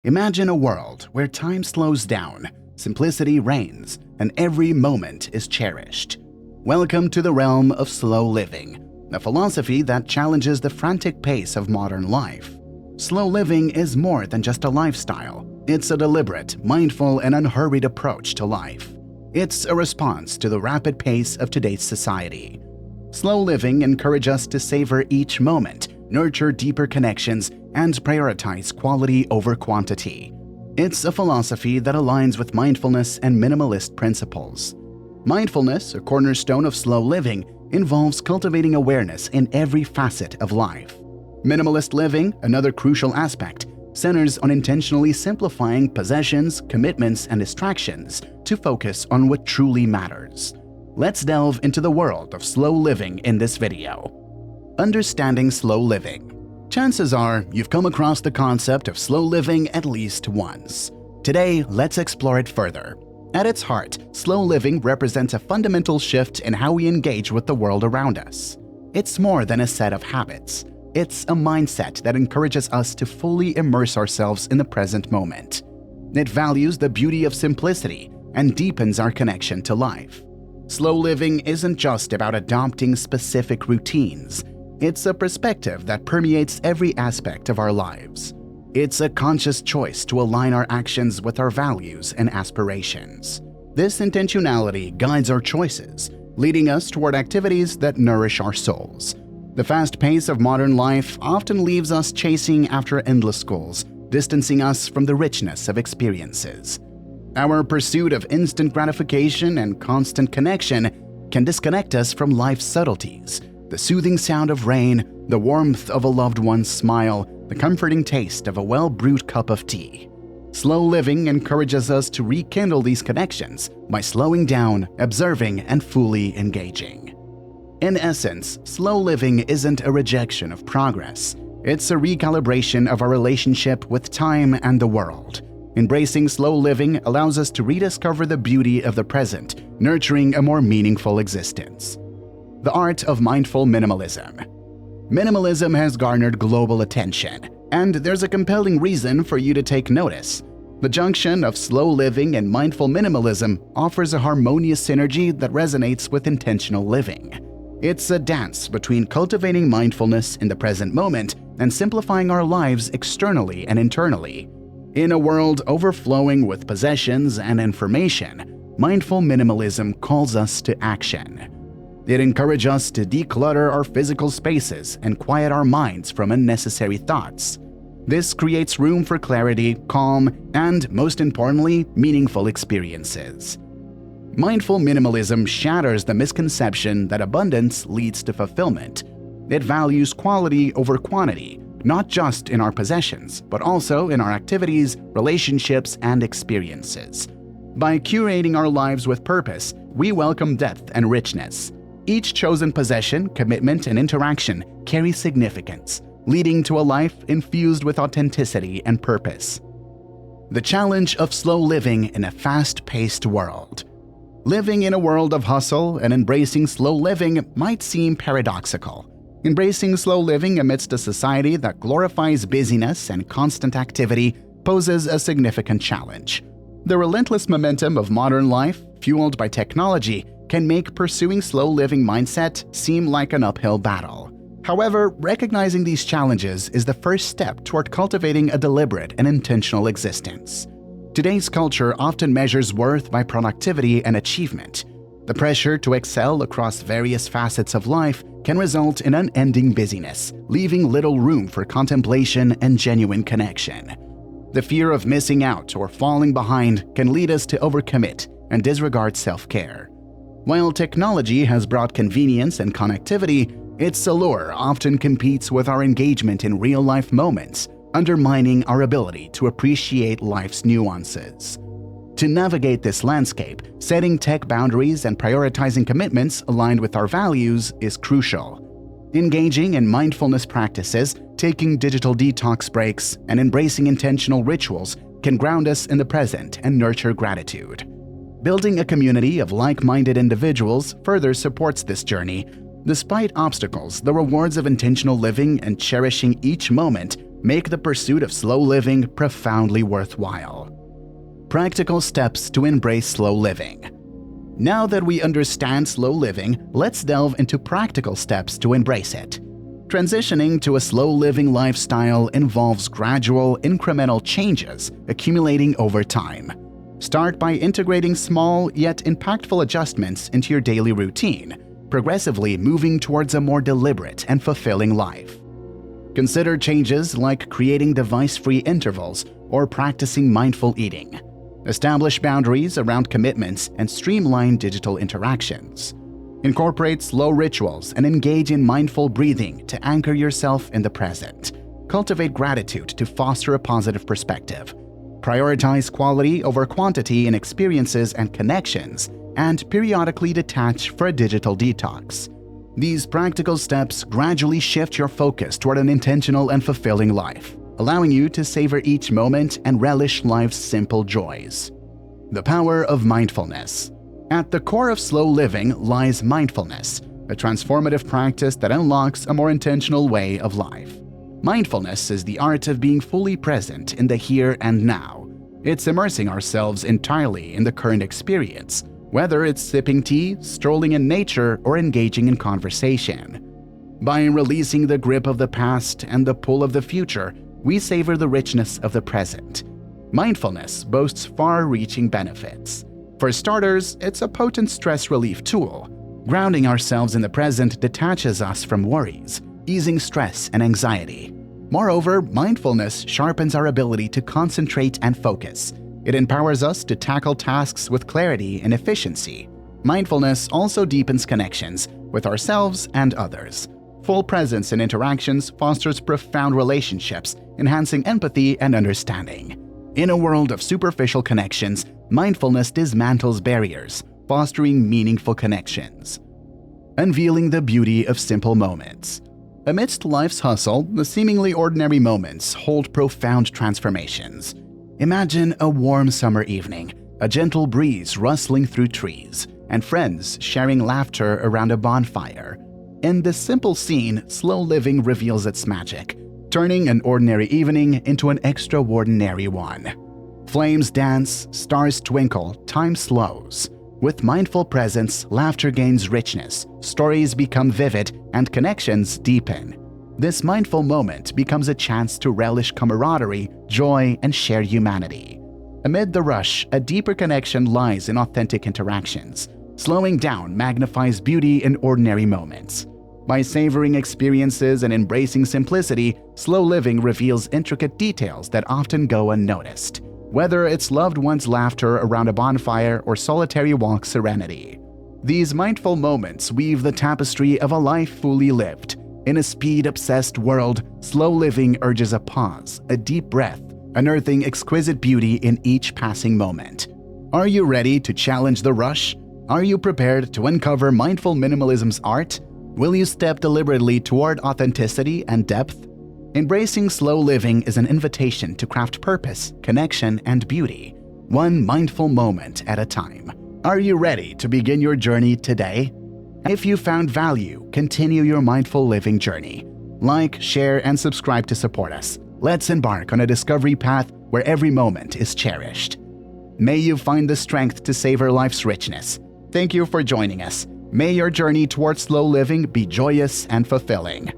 Imagine a world where time slows down, simplicity reigns, and every moment is cherished. Welcome to the realm of slow living, a philosophy that challenges the frantic pace of modern life. Slow living is more than just a lifestyle. It's a deliberate, mindful, and unhurried approach to life. It's a response to the rapid pace of today's society. Slow living encourages us to savor each moment, nurture deeper connections, and prioritize quality over quantity. It's a philosophy that aligns with mindfulness and minimalist principles. Mindfulness, a cornerstone of slow living, involves cultivating awareness in every facet of life. Minimalist living, another crucial aspect, centers on intentionally simplifying possessions, commitments, and distractions to focus on what truly matters. Let's delve into the world of slow living in this video. Understanding slow living. Chances are you've come across the concept of slow living at least once. Today, let's explore it further. At its heart, slow living represents a fundamental shift in how we engage with the world around us. It's more than a set of habits. It's a mindset that encourages us to fully immerse ourselves in the present moment. It values the beauty of simplicity and deepens our connection to life. Slow living isn't just about adopting specific routines. It's a perspective that permeates every aspect of our lives. It's a conscious choice to align our actions with our values and aspirations. This intentionality guides our choices, leading us toward activities that nourish our souls. The fast pace of modern life often leaves us chasing after endless goals, distancing us from the richness of experiences. Our pursuit of instant gratification and constant connection can disconnect us from life's subtleties. The soothing sound of rain, the warmth of a loved one's smile, the comforting taste of a well-brewed cup of tea. Slow living encourages us to rekindle these connections by slowing down, observing, and fully engaging. In essence, slow living isn't a rejection of progress. It's a recalibration of our relationship with time and the world. Embracing slow living allows us to rediscover the beauty of the present, nurturing a more meaningful existence. The art of mindful minimalism. Minimalism has garnered global attention, and there's a compelling reason for you to take notice. The junction of slow living and mindful minimalism offers a harmonious synergy that resonates with intentional living. It's a dance between cultivating mindfulness in the present moment and simplifying our lives externally and internally. In a world overflowing with possessions and information, mindful minimalism calls us to action. It encourages us to declutter our physical spaces and quiet our minds from unnecessary thoughts. This creates room for clarity, calm, and, most importantly, meaningful experiences. Mindful minimalism shatters the misconception that abundance leads to fulfillment. It values quality over quantity, not just in our possessions, but also in our activities, relationships, and experiences. By curating our lives with purpose, we welcome depth and richness. Each chosen possession, commitment, and interaction carries significance, leading to a life infused with authenticity and purpose. The challenge of slow living in a fast-paced world. Living in a world of hustle and embracing slow living might seem paradoxical. Embracing slow living amidst a society that glorifies busyness and constant activity poses a significant challenge. The relentless momentum of modern life, fueled by technology, can make pursuing slow living mindset seem like an uphill battle. However, recognizing these challenges is the first step toward cultivating a deliberate and intentional existence. Today's culture often measures worth by productivity and achievement. The pressure to excel across various facets of life can result in unending busyness, leaving little room for contemplation and genuine connection. The fear of missing out or falling behind can lead us to overcommit and disregard self-care. While technology has brought convenience and connectivity, its allure often competes with our engagement in real-life moments, undermining our ability to appreciate life's nuances. To navigate this landscape, setting tech boundaries and prioritizing commitments aligned with our values is crucial. Engaging in mindfulness practices, taking digital detox breaks, and embracing intentional rituals can ground us in the present and nurture gratitude. Building a community of like-minded individuals further supports this journey. Despite obstacles, the rewards of intentional living and cherishing each moment make the pursuit of slow living profoundly worthwhile. Practical steps to embrace slow living. Now that we understand slow living, let's delve into practical steps to embrace it. Transitioning to a slow living lifestyle involves gradual, incremental changes accumulating over time. Start by integrating small yet impactful adjustments into your daily routine, progressively moving towards a more deliberate and fulfilling life. Consider changes like creating device-free intervals or practicing mindful eating. Establish boundaries around commitments and streamline digital interactions. Incorporate slow rituals and engage in mindful breathing to anchor yourself in the present. Cultivate gratitude to foster a positive perspective. Prioritize quality over quantity in experiences and connections, and periodically detach for a digital detox. These practical steps gradually shift your focus toward an intentional and fulfilling life, allowing you to savor each moment and relish life's simple joys. The power of mindfulness. At the core of slow living lies mindfulness, a transformative practice that unlocks a more intentional way of life. Mindfulness is the art of being fully present in the here and now. It's immersing ourselves entirely in the current experience, whether it's sipping tea, strolling in nature, or engaging in conversation. By releasing the grip of the past and the pull of the future, we savor the richness of the present. Mindfulness boasts far-reaching benefits. For starters, it's a potent stress relief tool. Grounding ourselves in the present detaches us from worries, easing stress and anxiety. Moreover, mindfulness sharpens our ability to concentrate and focus. It empowers us to tackle tasks with clarity and efficiency. Mindfulness also deepens connections with ourselves and others. Full presence in interactions fosters profound relationships, enhancing empathy and understanding. In a world of superficial connections, mindfulness dismantles barriers, fostering meaningful connections. Unveiling the beauty of simple moments. Amidst life's hustle, the seemingly ordinary moments hold profound transformations. Imagine a warm summer evening, a gentle breeze rustling through trees, and friends sharing laughter around a bonfire. In this simple scene, slow living reveals its magic, turning an ordinary evening into an extraordinary one. Flames dance, stars twinkle, time slows. With mindful presence, laughter gains richness, stories become vivid, and connections deepen. This mindful moment becomes a chance to relish camaraderie, joy, and shared humanity. Amid the rush, a deeper connection lies in authentic interactions. Slowing down magnifies beauty in ordinary moments. By savoring experiences and embracing simplicity, slow living reveals intricate details that often go unnoticed. Whether it's loved ones' laughter around a bonfire or solitary walk serenity. These mindful moments weave the tapestry of a life fully lived. In a speed-obsessed world, slow living urges a pause, a deep breath, unearthing exquisite beauty in each passing moment. Are you ready to challenge the rush? Are you prepared to uncover mindful minimalism's art? Will you step deliberately toward authenticity and depth? Embracing slow living is an invitation to craft purpose, connection, and beauty, one mindful moment at a time. Are you ready to begin your journey today? If you found value, continue your mindful living journey. Like, share, and subscribe to support us. Let's embark on a discovery path where every moment is cherished. May you find the strength to savor life's richness. Thank you for joining us. May your journey towards slow living be joyous and fulfilling.